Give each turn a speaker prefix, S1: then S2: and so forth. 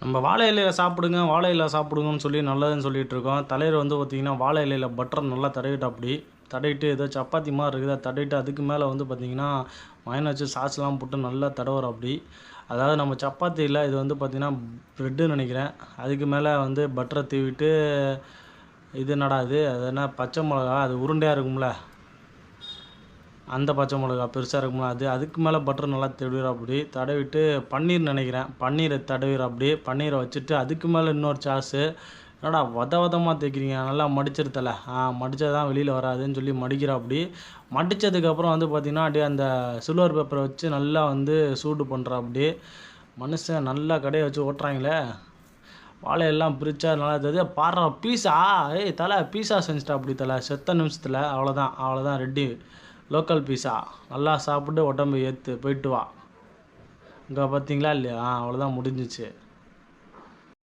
S1: நம்ம வாழை இலையில சாப்பிடுங்க, வாழை இலை சாப்பிடுங்கன்னு சொல்லி நல்லதுன்னு சொல்லிட்டு இருக்கோம். தலைவர் வந்து பார்த்தீங்கன்னா, வாழை இலையில பட்டர் நல்லா தடவிட்டாப்படி. தடவிட்டு ஏதோ சப்பாத்தி மாரி இருக்குது. அத தடவிட்டு அதுக்கு மேல வந்து பார்த்தீங்கன்னா, மயோனைஸ் சாஸ்லாம் போட்டு நல்லா தடவுறாப்படி. அதாவது நம்ம சப்பாத்தி இல்ல, இது வந்து பார்த்தீங்கன்னா பிரெட்டுன்னு நெனைக்கிறேன். அதுக்கு மேல வந்து பட்டர தூவிட்டு, இது என்னடா இது? அது என்ன பச்சை மொளகா, அது உருண்டையா இருக்கும்ல, அந்த பச்சை மிளகா பெருசா இருக்கும்ல அது. அதுக்கு மேல பட்டர் நல்லா தடவிறாப்படி. தடவிட்டு பன்னீர் நெனைக்கிறேன். பன்னீர தடவிறாப்படி. பன்னீர வச்சுட்டு அதுக்கு மேல இன்னொரு சாஸு. என்னடா வதமா தேய்க்கிறீங்க? நல்லா மடிச்சிரு தல. மடிச்சா தான் வெளியில வராதுன்னு சொல்லி மடிக்கிறாப்படி. மடிச்சதுக்கப்புறம் வந்து பார்த்தீங்கன்னா, அப்படியே அந்த சில்வர் பேப்பர வச்சு நல்லா வந்து சூடு பண்றாப்படி. மனுஷன் நல்லா கடைய வச்சு ஓட்டுறாங்களே! வாழையெல்லாம் பிரிச்சா நல்லா தெரியுது. பார்றா பீஸா! ஏய் தல பீஸா செஞ்சுட்டாப்படி தல. செத்த நிமிஷத்துல. அவ்வளோதான் ரெடி. லோக்கல் பீஸா. நல்லா சாப்பிட்டு உடம்பு ஏத்து. போயிட்டு வா. இங்க பார்த்தீங்களா இல்லையா? அவ்வளோதான் முடிஞ்சிச்சு.